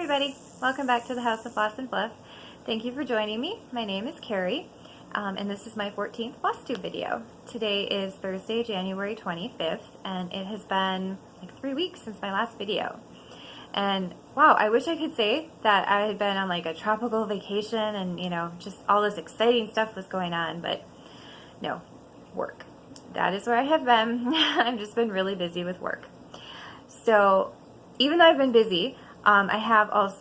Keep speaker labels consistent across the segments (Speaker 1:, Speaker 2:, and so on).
Speaker 1: everybody, welcome back to the House of Floss and Fluff. Thank you for joining me. My name is Carrie, and this is my 14th Flosstube video. Today is Thursday, January 25th, and it has been like 3 weeks since my last video. And wow, I wish I could say that I had been on like a tropical vacation and just all this exciting stuff was going on, but no, work. That is where I have been. I've just been really busy with work. So even though I've been busy, I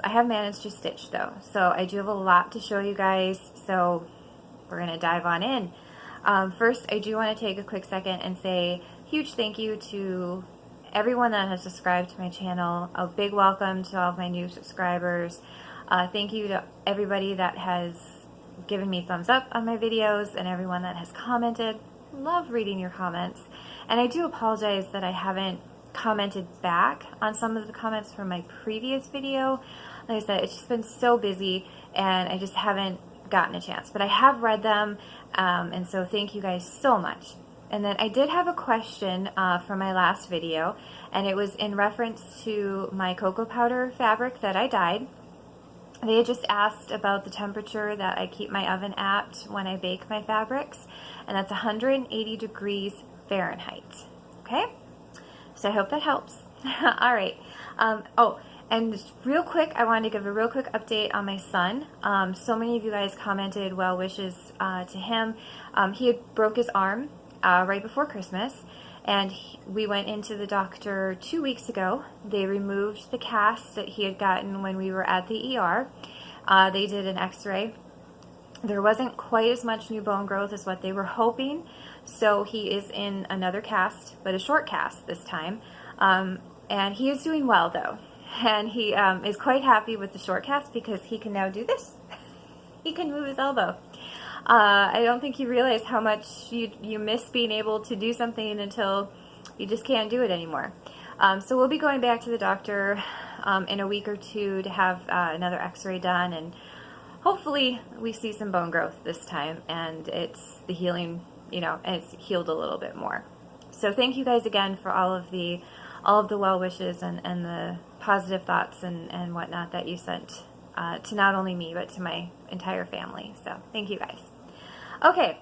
Speaker 1: have managed to stitch though. So I do have a lot to show you guys. So we're gonna dive on in. First, I do want to take a quick second and say huge thank you to everyone that has subscribed to my channel. A big welcome to all of my new subscribers. Thank you to everybody that has given me thumbs up on my videos and everyone that has commented. Love reading your comments. And I do apologize that I haven't commented back on some of the comments from my previous video. Like I said, it's just been so busy and I just haven't gotten a chance, but I have read them, and so thank you guys so much. And then I did have a question from my last video, and it was in reference to my cocoa powder fabric that I dyed. They had just asked about the temperature that I keep my oven at when I bake my fabrics, and that's 180 degrees Fahrenheit. Okay? So I hope that helps. All right. Oh, and just real quick, I wanted to give a real quick update on my son. So many of you guys commented well wishes to him. He had broke his arm right before Christmas, and we went into the doctor 2 weeks ago. They removed the cast that he had gotten when we were at the ER. They did an x-ray. There wasn't quite as much new bone growth as what they were hoping, so he is in another cast, but a short cast this time. And he is doing well though, and he is quite happy with the short cast because he can now do this. He can move his elbow. I don't think you realize how much you miss being able to do something until you just can't do it anymore. So we'll be going back to the doctor in a week or two to have another x-ray done, and hopefully we see some bone growth this time and it's the healing, and it's healed a little bit more. So thank you guys again for all of the well wishes and the positive thoughts and whatnot that you sent to not only me but to my entire family. So thank you guys. Okay,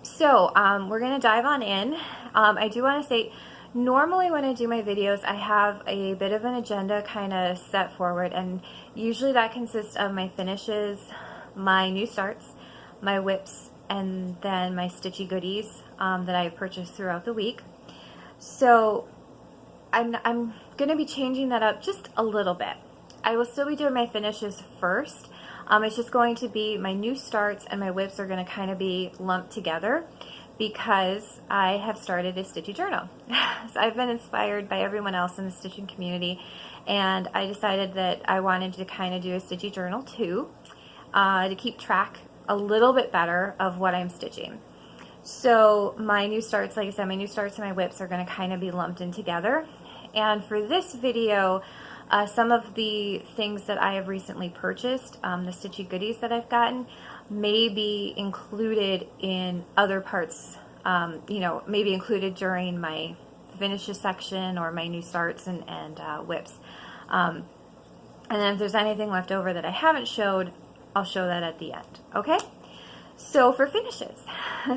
Speaker 1: so we're gonna dive on in. I do want to say, normally when I do my videos, I have a bit of an agenda kind of set forward, and usually that consists of my finishes, my new starts, my whips, and then my stitchy goodies that I've purchased throughout the week. So I'm going to be changing that up just a little bit. I will still be doing my finishes first. It's just going to be my new starts and my whips are going to kind of be lumped together because I have started a stitchy journal. So I've been inspired by everyone else in the stitching community, and I decided that I wanted to kind of do a stitchy journal too, to keep track a little bit better of what I'm stitching. So my new starts, like I said, my new starts and my whips are going to kind of be lumped in together. And for this video, some of the things that I have recently purchased, the stitchy goodies that I've gotten, may be included in other parts, maybe included during my finishes section or my new starts and whips. And then if there's anything left over that I haven't showed, I'll show that at the end. Okay? So for finishes,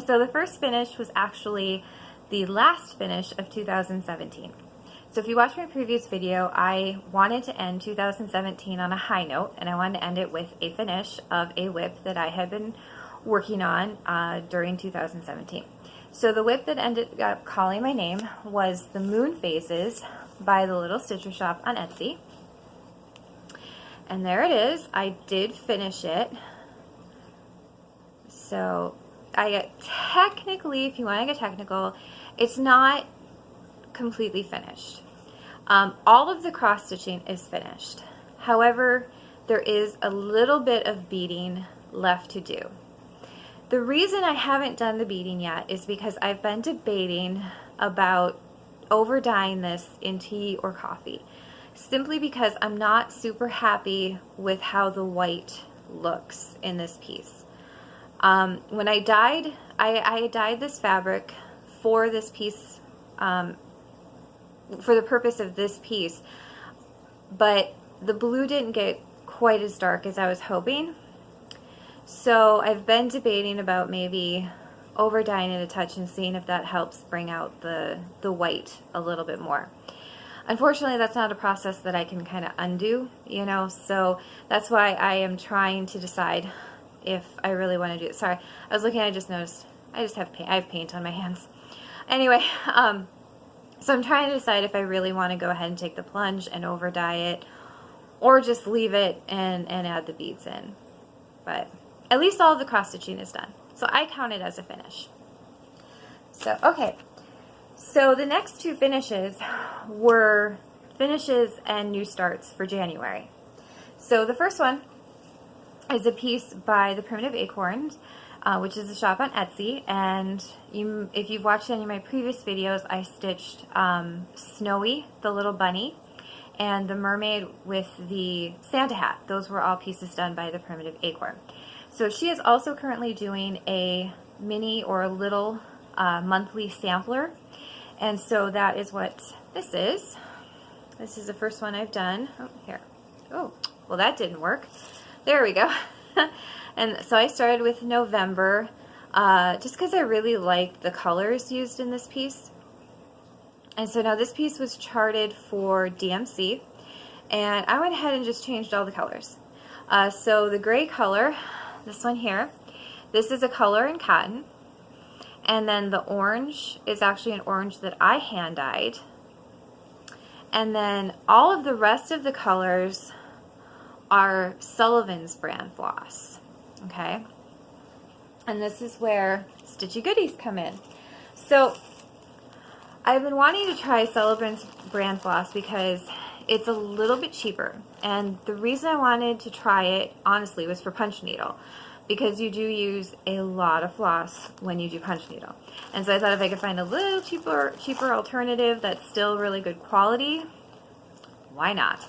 Speaker 1: so the first finish was actually the last finish of 2017. So if you watched my previous video, I wanted to end 2017 on a high note, and I wanted to end it with a finish of a whip that I had been working on during 2017. So the whip that ended up calling my name was the Moon Phases by the Little Stitcher Shop on Etsy. And there it is. I did finish it. So technically, if you want to get technical, it's not completely finished. All of the cross stitching is finished. However, there is a little bit of beading left to do. The reason I haven't done the beading yet is because I've been debating about over dyeing this in tea or coffee, simply because I'm not super happy with how the white looks in this piece. When I dyed, I dyed this fabric for this piece, for the purpose of this piece, but the blue didn't get quite as dark as I was hoping. So I've been debating about maybe over dyeing it a touch and seeing if that helps bring out the white a little bit more. Unfortunately, that's not a process that I can kind of undo, you know, so that's why I am trying to decide if I really want to do it. Sorry, I was looking, I just noticed I just have paint. I have paint on my hands. Anyway, so I'm trying to decide if I really want to go ahead and take the plunge and over dye it, or just leave it and add the beads in. But at least all of the cross stitching is done, so I count it as a finish. So okay, so the next two finishes were finishes and new starts for January. So the first one is a piece by the Primitive Acorns, which is a shop on Etsy, and if you've watched any of my previous videos, I stitched Snowy, the little bunny, and the mermaid with the Santa hat. Those were all pieces done by the Primitive Acorn. So she is also currently doing a mini or a little monthly sampler, and so that is what this is. This is the first one I've done. Oh, here. Oh, well, that didn't work. There we go. And so I started with November, just because I really liked the colors used in this piece. And so now this piece was charted for DMC, and I went ahead and just changed all the colors. So the gray color, this one here, this is a color in cotton, and then the orange is actually an orange that I hand dyed, and then all of the rest of the colors are Sullivan's brand floss. Okay, and this is where Stitchy Goodies come in. So I've been wanting to try Sullivan's brand floss because it's a little bit cheaper, and the reason I wanted to try it honestly was for punch needle, because you do use a lot of floss when you do punch needle. And so I thought if I could find a little cheaper alternative that's still really good quality, why not?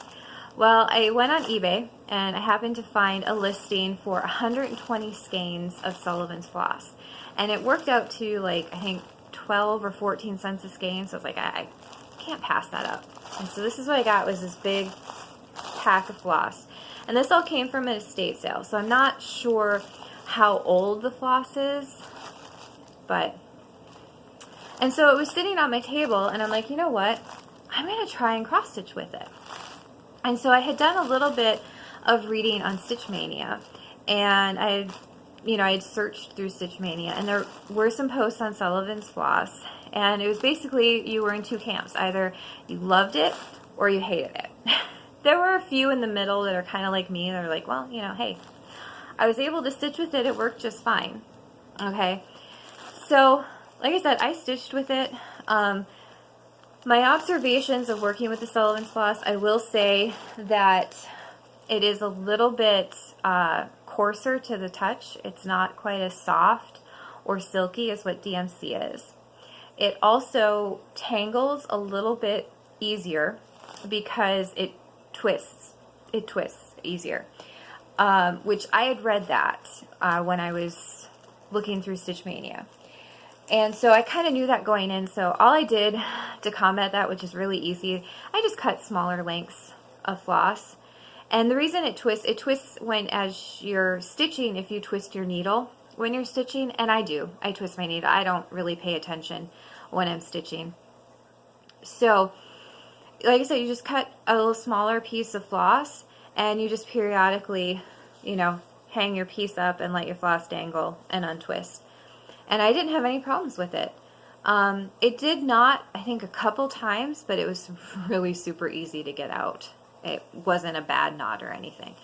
Speaker 1: Well, I went on eBay and I happened to find a listing for 120 skeins of Sullivan's floss, and it worked out to like, I think 12 or 14 cents a skein. So I was like, I can't pass that up. And so this is what I got, was this big pack of floss, and this all came from an estate sale, so I'm not sure how old the floss is, but, and so it was sitting on my table, and I'm like, you know what, I'm going to try and cross stitch with it. And so I had done a little bit of reading on Stitch Mania, and I had searched through Stitch Mania, and there were some posts on Sullivan's floss, and it was basically you were in two camps. Either you loved it or you hated it. There were a few in the middle that are kind of like me. They're like, well, you know, hey, I was able to stitch with it. It worked just fine. Okay, so like I said, I stitched with it. My observations of working with the Sullivan's floss, I will say that it is a little bit coarser to the touch. It's not quite as soft or silky as what DMC is. It also tangles a little bit easier because it twists easier, which I had read that when I was looking through Stitch Mania. And so I kind of knew that going in, so all I did to combat that, which is really easy, I just cut smaller lengths of floss. And the reason it twists when, as you're stitching, if you twist your needle when you're stitching, and I twist my needle. I don't really pay attention when I'm stitching. So, like I said, you just cut a little smaller piece of floss, and you just periodically, you know, hang your piece up and let your floss dangle and untwist. And I didn't have any problems with it. It did not, I think, a couple times, but it was really super easy to get out. It wasn't a bad knot or anything.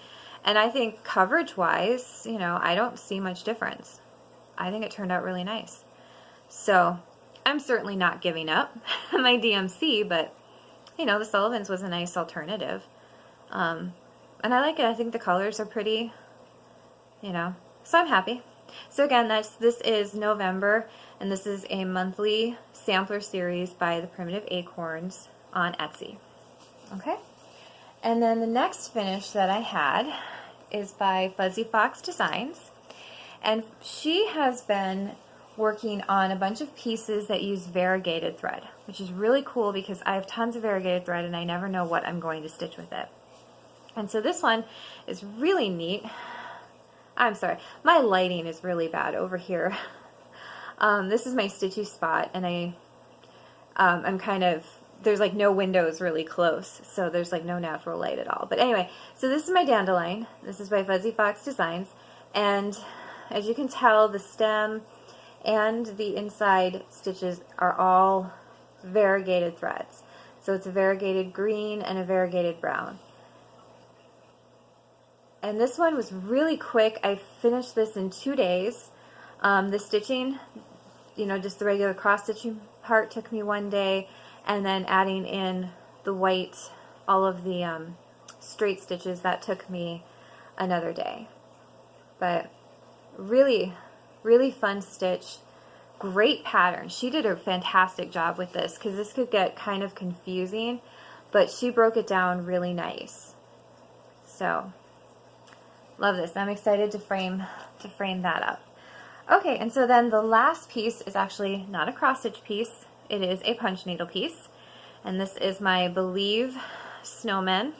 Speaker 1: And I think coverage-wise, you know, I don't see much difference. I think it turned out really nice. So I'm certainly not giving up my DMC, but, you know, the Sullivan's was a nice alternative. And I like it. I think the colors are pretty, you know, so I'm happy. So again, this is November, and this is a monthly sampler series by the Primitive Acorns on Etsy. Okay? And then the next finish that I had is by Fuzzy Fox Designs, and she has been working on a bunch of pieces that use variegated thread, which is really cool because I have tons of variegated thread and I never know what I'm going to stitch with it. And so this one is really neat. I'm sorry, my lighting is really bad over here. This is my stitchy spot, and I'm kind of, there's like no windows really close, so there's like no natural light at all. But anyway, so this is my dandelion. This is by Fuzzy Fox Designs, and as you can tell, the stem and the inside stitches are all variegated threads. So it's a variegated green and a variegated brown. And this one was really quick. I finished this in 2 days. The stitching, you know, just the regular cross stitching part took me 1 day, and then adding in the white, all of the straight stitches, that took me another day. But really, really fun stitch. Great pattern. She did a fantastic job with this, because this could get kind of confusing, but she broke it down really nice. So love this. I'm excited to frame that up. Okay, and so then the last piece is actually not a cross stitch piece. It is a punch needle piece, and this is my Believe Snowman.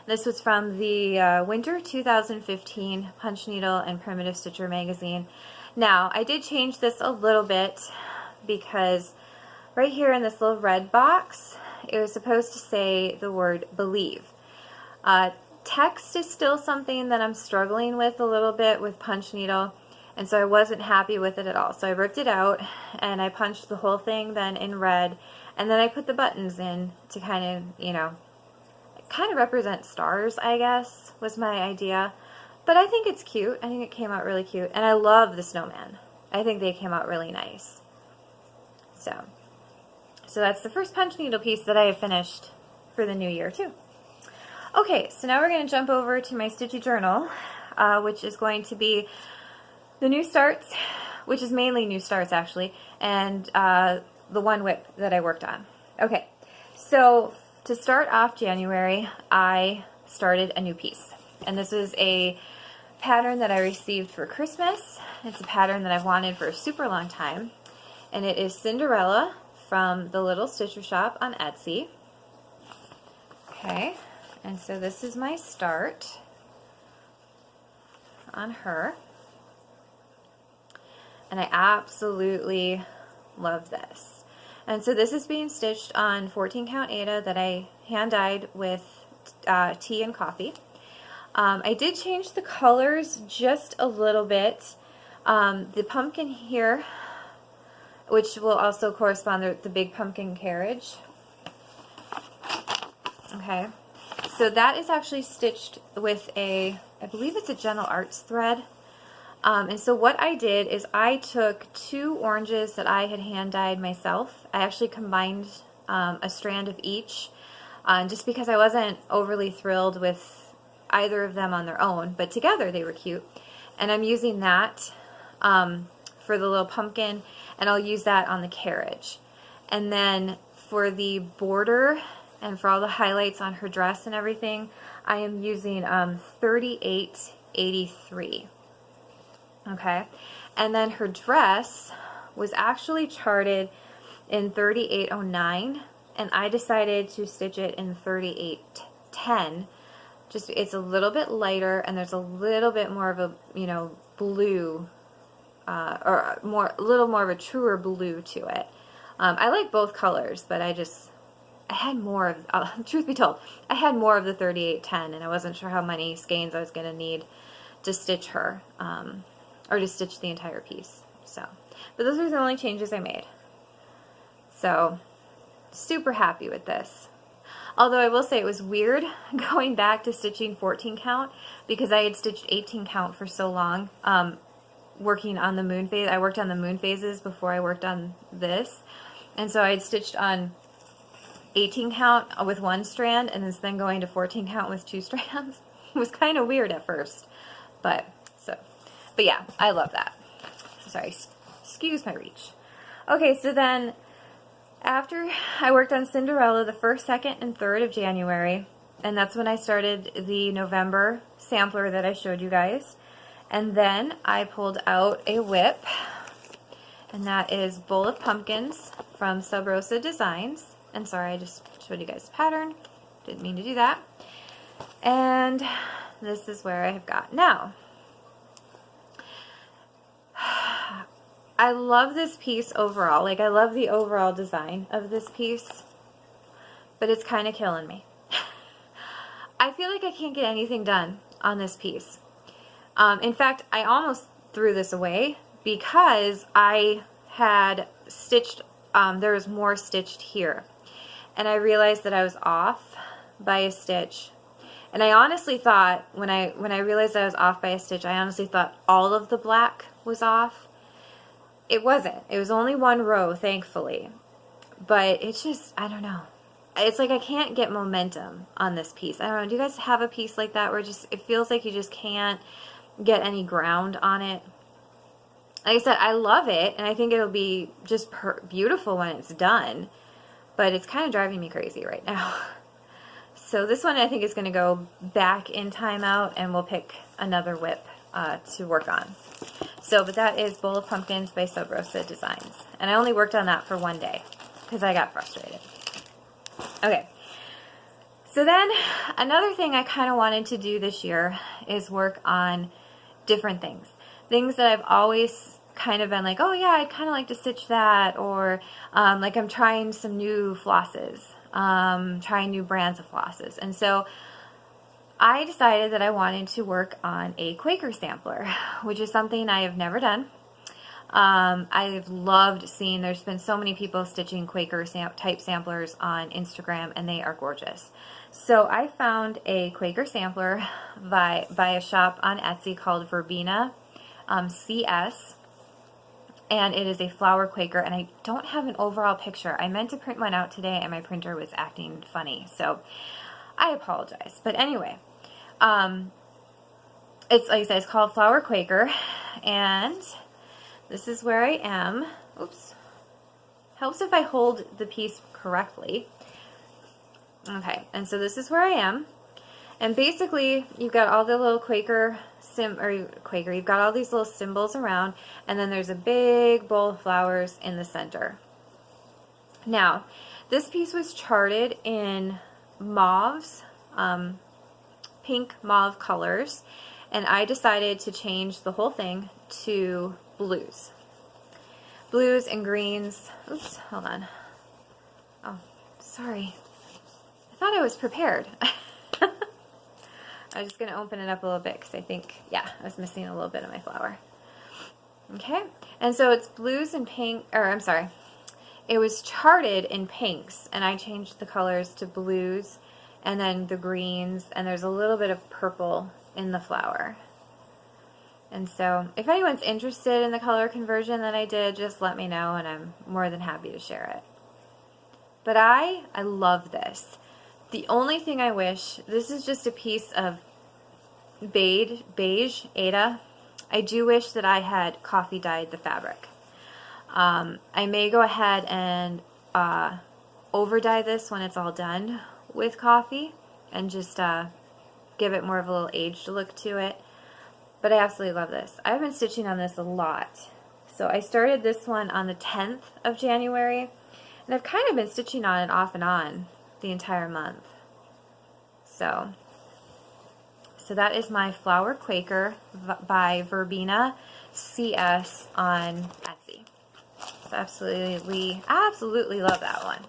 Speaker 1: This was from the Winter 2015 Punch Needle and Primitive Stitcher magazine. Now, I did change this a little bit, because right here in this little red box, it was supposed to say the word believe. Text is still something that I'm struggling with a little bit with punch needle, and so I wasn't happy with it at all. So I ripped it out, and I punched the whole thing then in red, and then I put the buttons in to kind of, you know, kind of represent stars, I guess, was my idea. But I think it's cute. I think it came out really cute, and I love the snowman. I think they came out really nice. So that's the first punch needle piece that I have finished for the new year too. Okay, so now we're going to jump over to my Stitchy Journal, which is going to be the new starts, which is mainly new starts actually, and the one whip that I worked on. Okay, so to start off January, I started a new piece, and this is a pattern that I received for Christmas. It's a pattern that I've wanted for a super long time, and it is Cinderella from the Little Stitcher Shop on Etsy. Okay. And so this is my start on her. And I absolutely love this. And so this is being stitched on 14 count Aida that I hand dyed with tea and coffee. I did change the colors just a little bit. The pumpkin here, which will also correspond to the big pumpkin carriage. Okay. So that is actually stitched with I believe it's a Gentle Arts thread. And so what I did is I took 2 oranges that I had hand dyed myself. I actually combined a strand of each, just because I wasn't overly thrilled with either of them on their own, but together they were cute. And I'm using that for the little pumpkin, and I'll use that on the carriage. And then for the border, and for all the highlights on her dress and everything, I am using 3883. Okay, and then her dress was actually charted in 3809, and I decided to stitch it in 3810. Just, it's a little bit lighter, and there's a little bit more of a, you know, blue, or a little more of a truer blue to it. I like both colors, but I had more of, truth be told, I had more of the 3810, and I wasn't sure how many skeins I was going to need to stitch her, or to stitch the entire piece. So, but those are the only changes I made. So, super happy with this. Although I will say it was weird going back to stitching 14 count, because I had stitched 18 count for so long, working on the moon phase. I worked on the moon phases before I worked on this, and so I had stitched on 18 count with 1 strand, and then going to 14 count with 2 strands. It was kind of weird at first, but yeah, I love that. Sorry, excuse my reach. Okay, so then after I worked on Cinderella the 1st, 2nd, and 3rd of January, and that's when I started the November sampler that I showed you guys, and then I pulled out a whip, and that is Bowl of Pumpkins from Sub Rosa Designs. And sorry, I just showed you guys the pattern. Didn't mean to do that. And this is where I have got now. I love this piece overall. Like, I love the overall design of this piece, but it's kind of killing me. I feel like I can't get anything done on this piece. In fact, I almost threw this away because I had stitched, there was more stitched here. And I realized that I was off by a stitch. And I honestly thought, when I realized I was off by a stitch, I honestly thought all of the black was off. It wasn't. It was only one row, thankfully. But it's just, I don't know. It's like I can't get momentum on this piece. I don't know. Do you guys have a piece like that where just it feels like you just can't get any ground on it? Like I said, I love it, and I think it'll be just beautiful when it's done. But it's kind of driving me crazy right now. So this one I think is going to go back in timeout, and we'll pick another whip to work on. So, but that is Bowl of Pumpkins by Sub Rosa Designs. And I only worked on that for one day because I got frustrated. Okay, so then another thing I kind of wanted to do this year is work on different things. Things that I've always kind of been like, oh yeah, I'd kind of like to stitch that, or like I'm trying some new flosses, trying new brands of flosses. And so I decided that I wanted to work on a Quaker sampler, which is something I have never done. I've loved seeing, there's been so many people stitching Quaker type samplers on Instagram, and they are gorgeous. So I found a Quaker sampler by a shop on Etsy called Verbena CS, and it is a flower Quaker, and I don't have an overall picture. I meant to print one out today, and my printer was acting funny, so I apologize. But anyway, it's like I said, it's called Flower Quaker, and this is where I am. Oops. Helps if I hold the piece correctly. Okay, and so this is where I am. And basically, you've got all the little Quaker, you've got all these little symbols around, and then there's a big bowl of flowers in the center. Now, this piece was charted in mauves, pink mauve colors, and I decided to change the whole thing to blues. Blues and greens. Oops, hold on. Oh, sorry. I thought I was prepared. I was just going to open it up a little bit because I think, yeah, I was missing a little bit of my flower. Okay, and so it's blues and pink, or I'm sorry, it was charted in pinks, and I changed the colors to blues and then the greens, and there's a little bit of purple in the flower. And so if anyone's interested in the color conversion that I did, just let me know, and I'm more than happy to share it. But I love this. The only thing I wish, this is just a piece of beige Ada. I do wish that I had coffee dyed the fabric. I may go ahead and over dye this when it's all done with coffee, and just give it more of a little aged look to it. But I absolutely love this. I've been stitching on this a lot. So I started this one on the 10th of January, and I've kind of been stitching on it off and on the entire month. So that is my Flower Quaker by Verbena CS on Etsy. So absolutely love that one.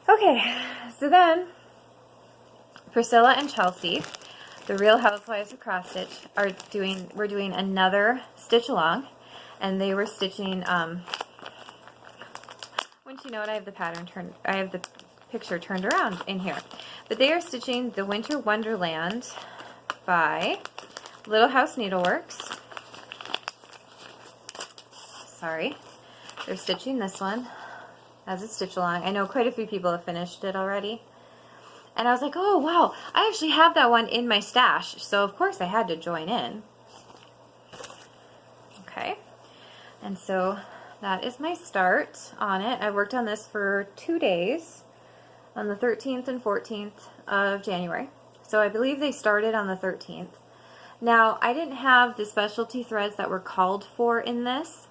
Speaker 1: Okay, so then Priscilla and Chelsea, the Real Housewives of Cross Stitch, we're doing another stitch along, and they were stitching, once you know it, I have the picture turned around in here, but they are stitching the Winter Wonderland by Little House Needleworks. Sorry, they're stitching this one as a stitch along. I know quite a few people have finished it already. And I was like, oh wow, I actually have that one in my stash, so of course I had to join in. Okay, and so that is my start on it. I worked on this for 2 days, on the 13th and 14th of January. So I believe they started on the 13th. Now, I didn't have the specialty threads that were called for in this,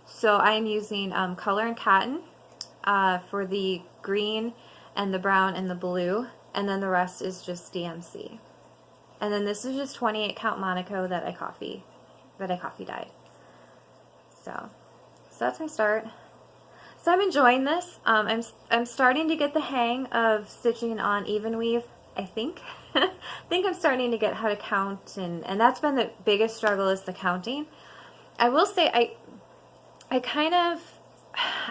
Speaker 1: so I'm using Color and Cotton for the green and the brown and the blue, and then the rest is just DMC. And then this is just 28 count Monaco that I coffee dyed. So that's my start. So I'm enjoying this. I'm starting to get the hang of stitching on even weave, I think. I think I'm starting to get how to count, and that's been the biggest struggle, is the counting. I will say I kind of,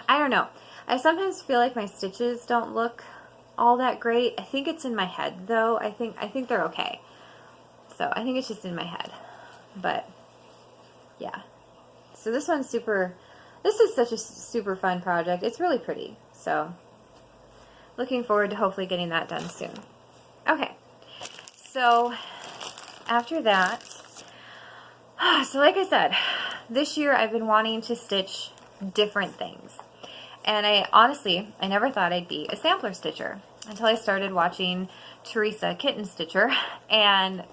Speaker 1: I don't know. I sometimes feel like my stitches don't look all that great. I think it's in my head though. I think they're okay. So I think it's just in my head. But yeah. So this one's this is such a super fun project. It's really pretty. So looking forward to hopefully getting that done soon. Okay. So after that, so like I said, this year I've been wanting to stitch different things. And I never thought I'd be a sampler stitcher until I started watching Teresa Kitten Stitcher, and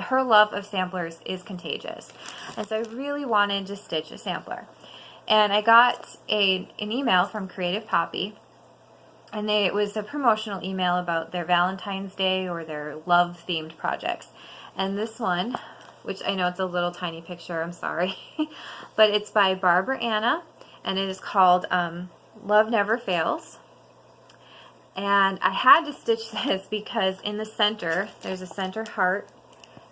Speaker 1: her love of samplers is contagious. And so I really wanted to stitch a sampler. And I got an email from Creative Poppy, and it was a promotional email about their Valentine's Day or their love-themed projects. And this one, which I know it's a little tiny picture, I'm sorry, but it's by Barbara Anna, and it is called Love Never Fails. And I had to stitch this because in the center, there's a center heart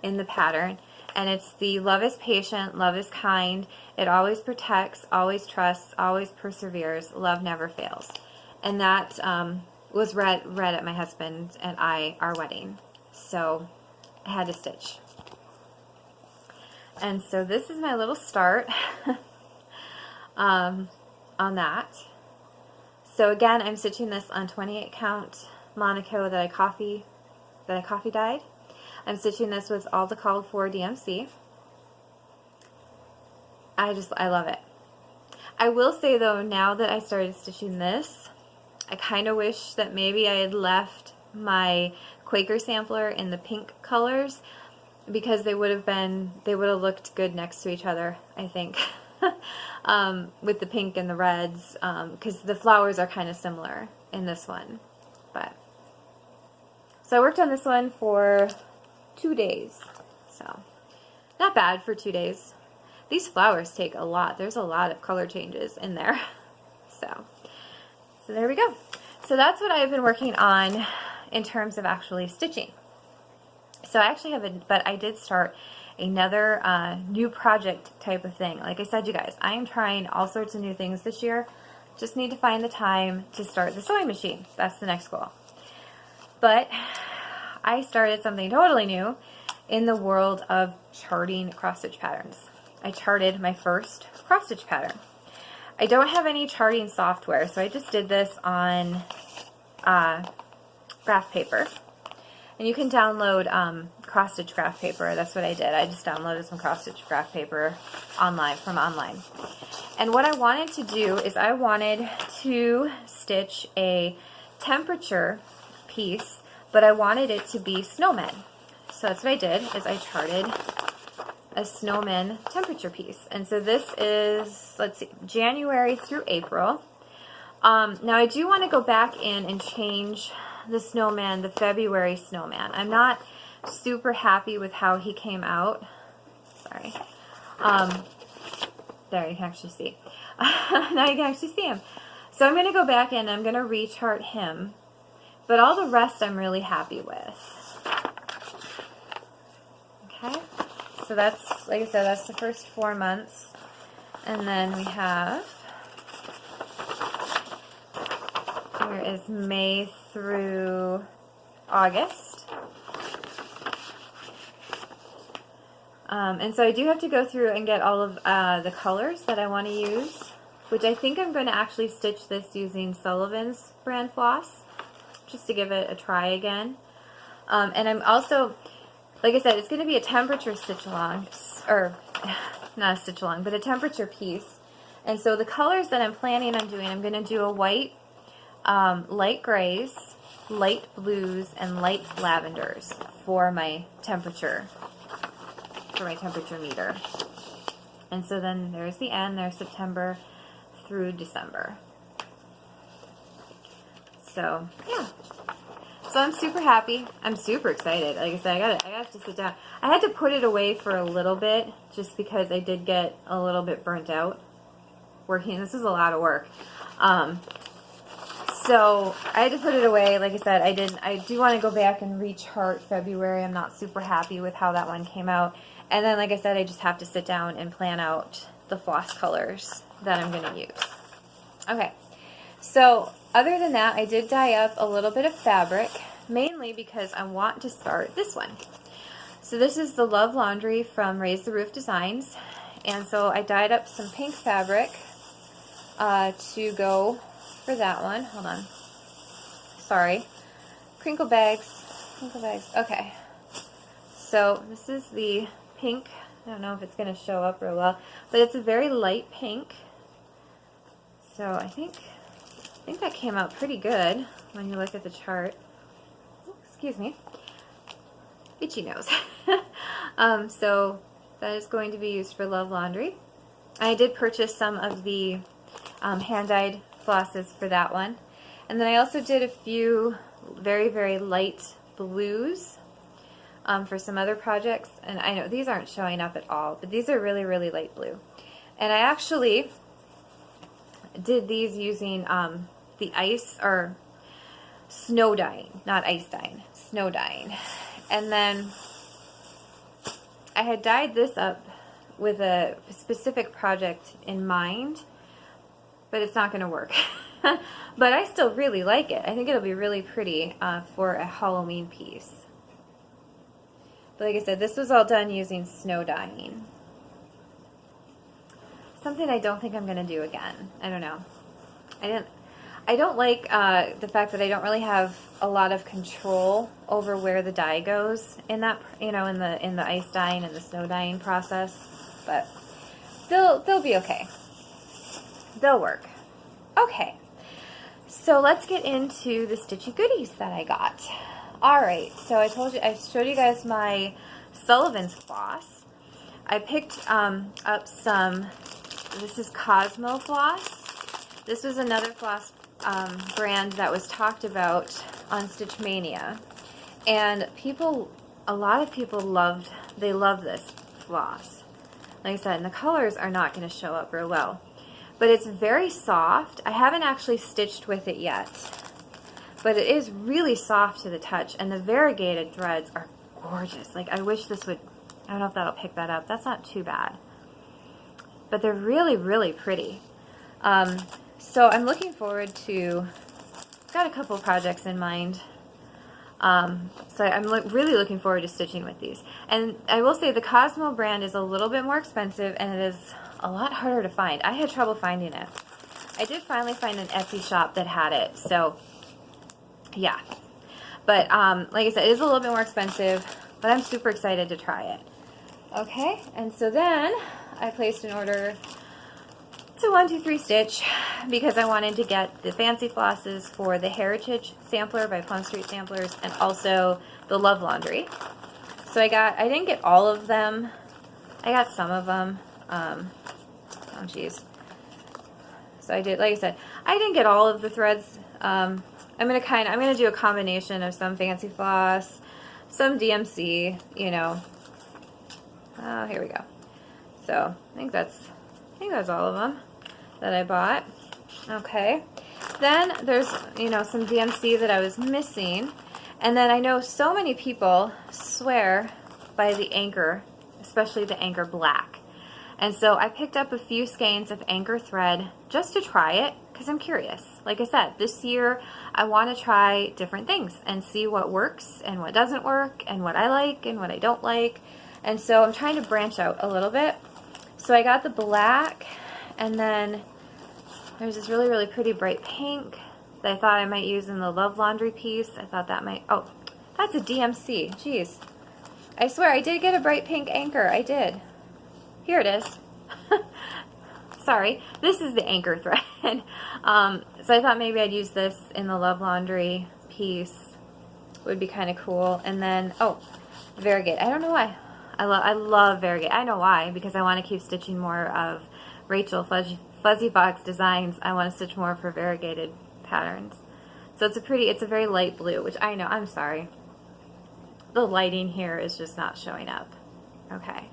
Speaker 1: in the pattern, and it's the love is patient, love is kind, it always protects, always trusts, always perseveres, love never fails. And that was read at my husband and our wedding. So I had to stitch. And so this is my little start on that. So again, I'm stitching this on 28 count Monaco that I coffee dyed. I'm stitching this with all the called for DMC. I love it. I will say though, now that I started stitching this, I kind of wish that maybe I had left my Quaker sampler in the pink colors, because they would have looked good next to each other, I think. With the pink and the reds, because the flowers are kind of similar in this one. So I worked on this one for 2 days, so not bad for 2 days. These flowers take a lot. There's a lot of color changes in there. So there we go. So that's what I've been working on in terms of actually stitching. So I actually but I did start another new project type of thing. Like I said, you guys, I am trying all sorts of new things this year. Just need to find the time to start the sewing machine. That's the next goal. But I started something totally new in the world of charting cross-stitch patterns. I charted my first cross-stitch pattern. I don't have any charting software, so I just did this on graph paper. And you can download cross-stitch graph paper. That's what I did. I just downloaded some cross-stitch graph paper from online. And what I wanted to do is I wanted to stitch a temperature piece, but I wanted it to be snowmen. So that's what I did, is I charted a snowman temperature piece. And so this is, let's see, January through April. Now I do want to go back in and change the snowman, the February snowman. I'm not super happy with how he came out. Sorry. There, you can actually see. Now you can actually see him. So I'm going to go back in and I'm going to rechart him. But all the rest I'm really happy with. Okay. So that's, like I said, that's the first 4 months. And then we have, here is May through August. And so I do have to go through and get all of the colors that I want to use, which I think I'm going to actually stitch this using Sullivan's brand floss, just to give it a try again. And I'm also, like I said, it's going to be a temperature stitch along, or not a stitch along, but a temperature piece. And so the colors that I'm planning on doing, I'm going to do a white, light grays, light blues, and light lavenders for my temperature meter. And so then there's the end, there's September through December. So yeah, So I'm super happy. I'm super excited. Like I said, I have to sit down. I had to put it away for a little bit just because I did get a little bit burnt out working. This is a lot of work. So I had to put it away. Like I said, I do want to go back and rechart February. I'm not super happy with how that one came out. And then, like I said, I just have to sit down and plan out the floss colors that I'm going to use. Okay. So other than that, I did dye up a little bit of fabric, mainly because I want to start this one. So this is the Love Laundry from Raise the Roof Designs. And so I dyed up some pink fabric to go for that one. Hold on. Sorry. Crinkle bags. Crinkle bags. Okay. So this is the pink. I don't know if it's going to show up real well, but it's a very light pink. So I think that came out pretty good when you look at the chart. Oh, excuse me. Itchy nose. So that is going to be used for Love Laundry. I did purchase some of the hand-dyed flosses for that one. And then I also did a few very, very light blues for some other projects. And I know these aren't showing up at all, but these are really, really light blue. And I actually did these using the ice or snow dyeing, not ice dyeing, snow dyeing. And then I had dyed this up with a specific project in mind, but it's not going to work. But I still really like it. I think it'll be really pretty for a Halloween piece. But like I said, this was all done using snow dyeing. Something I don't think I'm going to do again. I don't know. I don't like the fact that I don't really have a lot of control over where the dye goes in that, you know, in the ice dyeing and the snow dyeing process. But they'll be okay. They'll work. Okay. So let's get into the stitchy goodies that I got. All right. So I showed you guys my Sullivan's floss. I picked up some. This is Cosmo Floss. This was another floss brand that was talked about on Stitch Mania, and a lot of people love this floss. Like I said, and the colors are not going to show up real well, but it's very soft. I haven't actually stitched with it yet, but it is really soft to the touch, and the variegated threads are gorgeous. Like, I wish this would, I don't know if that'll pick that up. That's not too bad. But they're really, really pretty. So I'm looking forward to, got a couple projects in mind. So I'm really looking forward to stitching with these. And I will say the Cosmo brand is a little bit more expensive, and it is a lot harder to find. I had trouble finding it. I did finally find an Etsy shop that had it. So yeah. But like I said, it is a little bit more expensive, but I'm super excited to try it. Okay, and so then I placed an order to 123 Stitch because I wanted to get the fancy flosses for the Heritage Sampler by Plum Street Samplers and also the Love Laundry. So I didn't get all of them. I got some of them. Oh geez. So I did, like I said, I didn't get all of the threads. I'm gonna do a combination of some fancy floss, some DMC, you know. Oh, here we go. So I think that's all of them that I bought. Okay. Then there's, you know, some DMC that I was missing. And then I know so many people swear by the Anchor, especially the Anchor Black. And so I picked up a few skeins of Anchor thread just to try it because I'm curious. Like I said, this year I want to try different things and see what works and what doesn't work and what I like and what I don't like. And so I'm trying to branch out a little bit. So I got the black, and then there's this really, really pretty bright pink that I thought I might use in the Love Laundry piece. I thought that might, oh, that's a DMC. Jeez. I swear I did get a bright pink Anchor. I did. Here it is. Sorry. This is the Anchor thread. So I thought maybe I'd use this in the Love Laundry piece. Would be kind of cool. And then, oh, Variegate. I don't know why. I love Variegate. I know why, because I want to keep stitching more of Rachel Fuzzy Fox Designs. I want to stitch more for variegated patterns. So it's a very light blue, which I know, I'm sorry. The lighting here is just not showing up. Okay.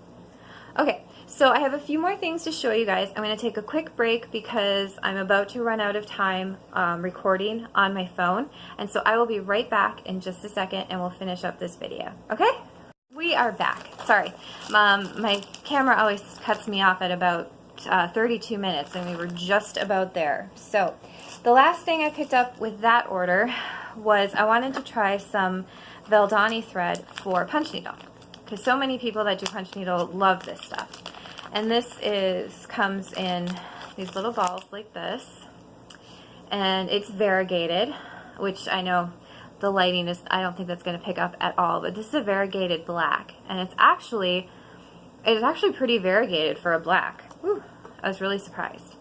Speaker 1: Okay, so I have a few more things to show you guys. I'm going to take a quick break because I'm about to run out of time recording on my phone. And so I will be right back in just a second and we'll finish up this video. Okay? We are back. Sorry. My camera always cuts me off at about 32 minutes and we were just about there. So the last thing I picked up with that order was I wanted to try some Vil Donnie thread for punch needle. Because so many people that do punch needle love this stuff. And this comes in these little balls like this. And it's variegated, which I know the lighting is, I don't think that's going to pick up at all. But this is a variegated black. And it's actually pretty variegated for a black. Whew, I was really surprised.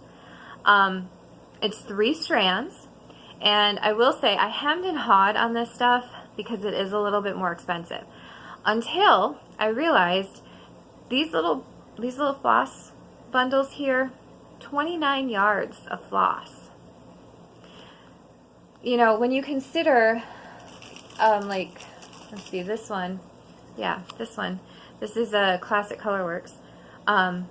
Speaker 1: It's 3 strands. And I will say I hemmed and hawed on this stuff because it is a little bit more expensive. Until I realized these little floss bundles here, 29 yards of floss. You know, when you consider, like, let's see, this one, yeah, this one. This is a Classic Colorworks, 5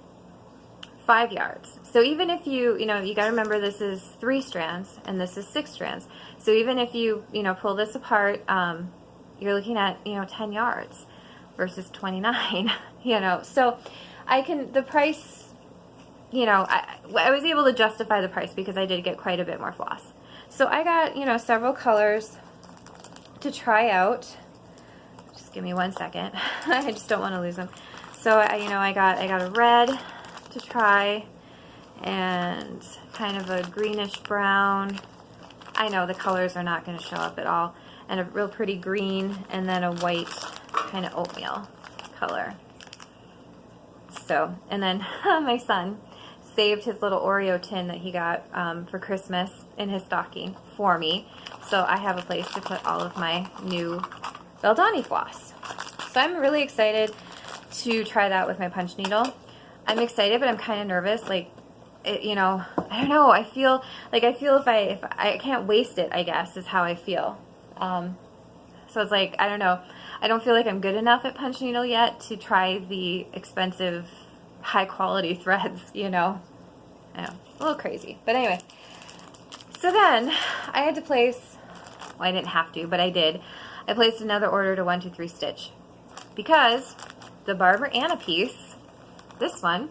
Speaker 1: yards. So even if you know, you gotta remember this is 3 strands and this is 6 strands. So even if you know, pull this apart, you're looking at, you know, 10 yards versus 29, you know. So the price, you know, I was able to justify the price because I did get quite a bit more floss. So I got, you know, several colors to try out. Just give me 1 second. I just don't want to lose them. So you know, I got a red to try and kind of a greenish brown. I know the colors are not going to show up at all. And a real pretty green, and then a white kind of oatmeal color. So, and then my son saved his little Oreo tin that he got for Christmas in his stocking for me. So I have a place to put all of my new Vil Donnie floss. So I'm really excited to try that with my punch needle. I'm excited, but I'm kind of nervous. Like, you know, I don't know. I feel if I can't waste it, I guess, is how I feel. So it's like, I don't know. I don't feel like I'm good enough at punch needle yet to try the expensive, high quality threads, you know. I know, a little crazy. But anyway, so then I had to place, well, I didn't have to, but I did. I placed another order to 123 Stitch because the Barber Anna piece, this one,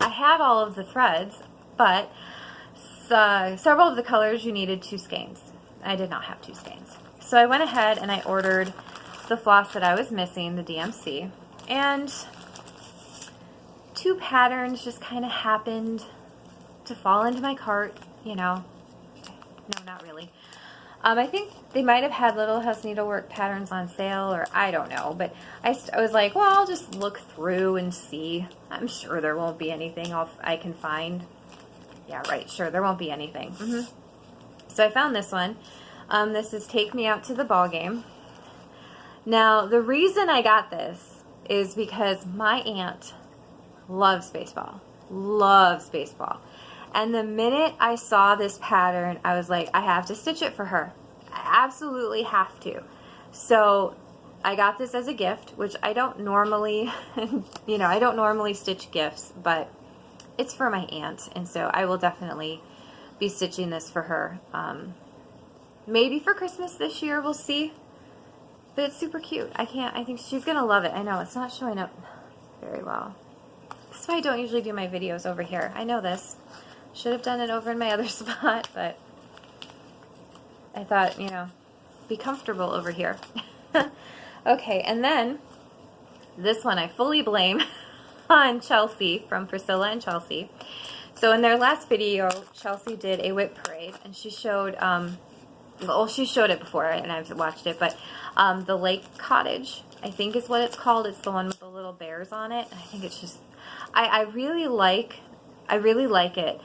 Speaker 1: I had all of the threads, but several of the colors you needed 2 skeins. I did not have 2 skeins. So I went ahead and I ordered the floss that I was missing, the DMC, and 2 patterns just kind of happened to fall into my cart, you know. No, not really. I think they might have had Little House Needlework patterns on sale, or I don't know, but I was like, well, I'll just look through and see. I'm sure there won't be anything I can find. Yeah, right, sure, there won't be anything. So I found this one. This is Take Me Out to the Ball Game. Now, the reason I got this is because my aunt loves baseball. Loves baseball. And the minute I saw this pattern, I was like, I have to stitch it for her. I absolutely have to. So I got this as a gift, which I don't normally, you know, I don't normally stitch gifts, but it's for my aunt. And so I will definitely be stitching this for her. Maybe for Christmas this year, we'll see. But it's super cute. I think she's gonna love it. I know, it's not showing up very well. That's why I don't usually do my videos over here. I know this. Should have done it over in my other spot, but I thought, you know, be comfortable over here. Okay, and then this one I fully blame on Chelsea from Priscilla and Chelsea. So in their last video, Chelsea did a whip parade, and she showed, well, she showed it before, and I've watched it, but the Lake Cottage, I think is what it's called. It's the one with the little bears on it. I think it's just, I really like it.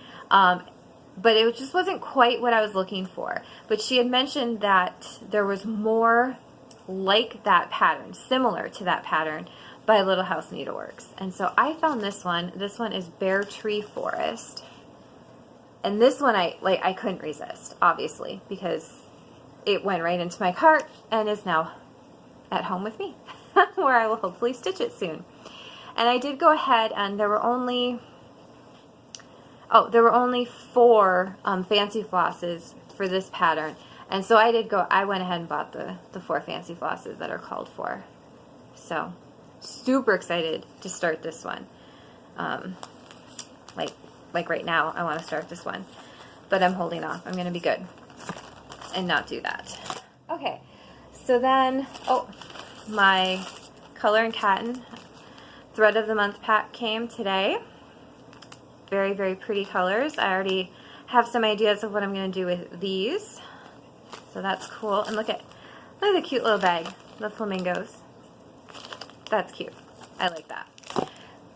Speaker 1: But it just wasn't quite what I was looking for. But she had mentioned that there was more like that pattern, similar to that pattern, by Little House Needleworks. And so I found this one. This one is Bare Tree Forest. And this one I couldn't resist, obviously, because it went right into my cart and is now at home with me, where I will hopefully stitch it soon. And I did go ahead, and there were only 4 fancy flosses for this pattern. And so I went ahead and bought the 4 fancy flosses that are called for. So, super excited to start this one. Like right now, I want to start this one. But I'm holding off. I'm going to be good and not do that. Okay, so then, my Color and Cotton Thread of the Month pack came today. Very, very pretty colors. I already have some ideas of what I'm going to do with these. So that's cool. And look at the cute little bag, the flamingos. That's cute. I like that.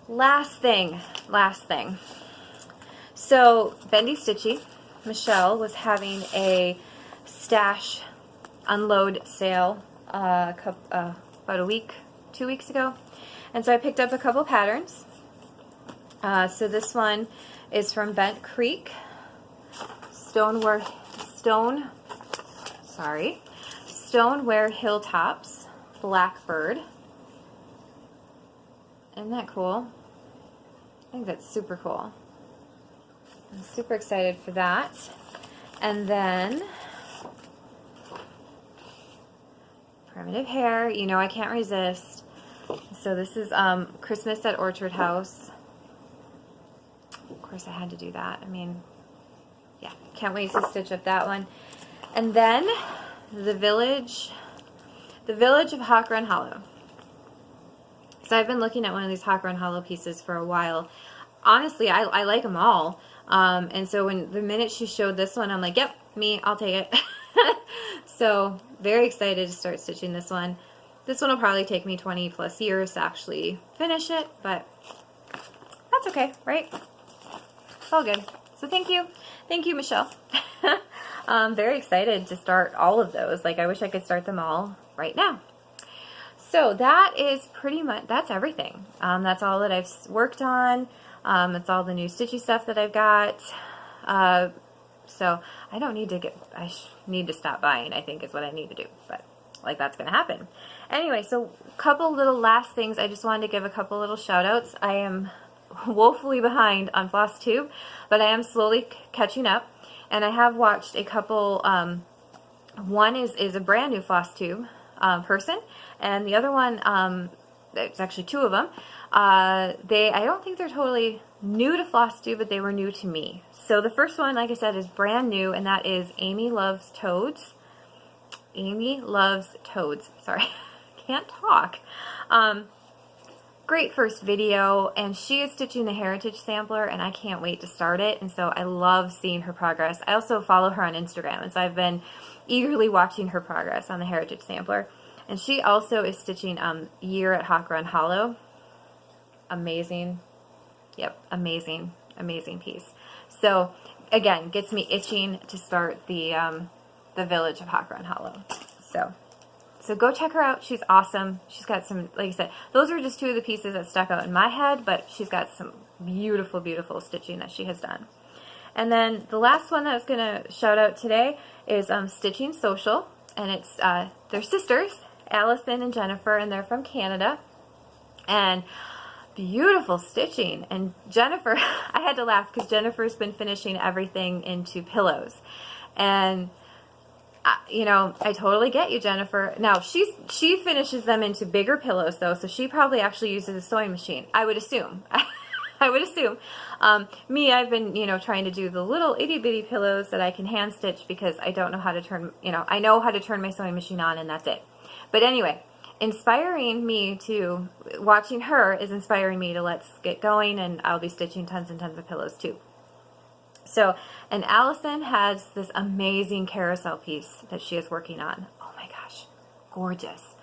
Speaker 1: Last thing. So Bendy Stitchy, Michelle, was having a stash unload sale about a week, 2 weeks ago. And so I picked up a couple patterns. So this one is from Bent Creek, Stoneware Hilltops, Blackbird. Isn't that cool? I think that's super cool. I'm super excited for that. And then Primitive Hair, you know I can't resist. So this is Christmas at Orchard House. Of course I had to do that. I mean, yeah, can't wait to stitch up that one. And then the Village of Hawk Run Hollow. So I've been looking at one of these Hawk Run Hollow pieces for a while. Honestly, I like them all. And so when the minute she showed this one, I'm like, yep, me, I'll take it. So very excited to start stitching this one. This one will probably take me 20 plus years to actually finish it, but that's okay, right? It's all good. So thank you, Michelle. I'm very excited to start all of those. Like, I wish I could start them all right now. So that is pretty much, that's everything. That's all that I've worked on. That's all the new stitchy stuff that I've got. So I don't need to I need to stop buying, I think is what I need to do. But like, that's going to happen. Anyway, so a couple little last things. I just wanted to give a couple little shout outs. I am woefully behind on Flosstube, but I am slowly catching up. And I have watched a couple, one is a brand new Flosstube person, and the other one, there's actually 2 of them. I don't think they're totally new to Flosstube, but they were new to me. So the first one, like I said, is brand new, and that is Amy Loves Toads. Amy Loves Toads. Sorry, can't talk. Great first video, and she is stitching the Heritage Sampler, and I can't wait to start it, and so I love seeing her progress. I also follow her on Instagram, and so I've been eagerly watching her progress on the Heritage Sampler. And she also is stitching Year at Hawk Run Hollow. Amazing. Yep, amazing, amazing piece. So again, gets me itching to start the Village of Hawk Run Hollow. So go check her out. She's awesome. She's got some, like I said, those are just 2 of the pieces that stuck out in my head, but she's got some beautiful, beautiful stitching that she has done. And then the last one that I was going to shout out today is Stitching Social, and it's they're sisters, Allison and Jennifer, and they're from Canada. And beautiful stitching. And Jennifer, I had to laugh because Jennifer's been finishing everything into pillows. And you know, I totally get you, Jennifer. Now, she finishes them into bigger pillows, though, so she probably actually uses a sewing machine, I would assume. I would assume. Me, I've been, you know, trying to do the little itty-bitty pillows that I can hand stitch because I don't know how to turn, you know, I know how to turn my sewing machine on, and that's it. But anyway, watching her is inspiring me to let's get going, and I'll be stitching tons and tons of pillows, too. So, and Allison has this amazing carousel piece that she is working on. Oh my gosh, gorgeous,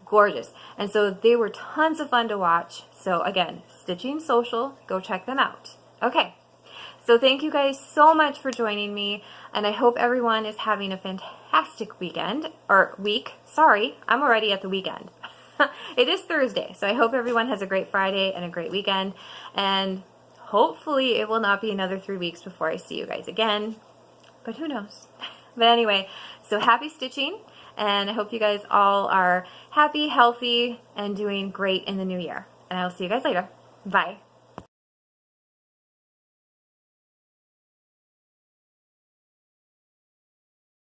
Speaker 1: gorgeous. And so they were tons of fun to watch. So again, Stitching Social, go check them out. Okay, so thank you guys so much for joining me, and I hope everyone is having a fantastic weekend, or week. Sorry, I'm already at the weekend. It is Thursday, so I hope everyone has a great Friday and a great weekend, and hopefully it will not be another 3 weeks before I see you guys again, but who knows. But anyway, So happy stitching, and I hope you guys all are happy, healthy, and doing great in the new year. And I will see you guys later. Bye.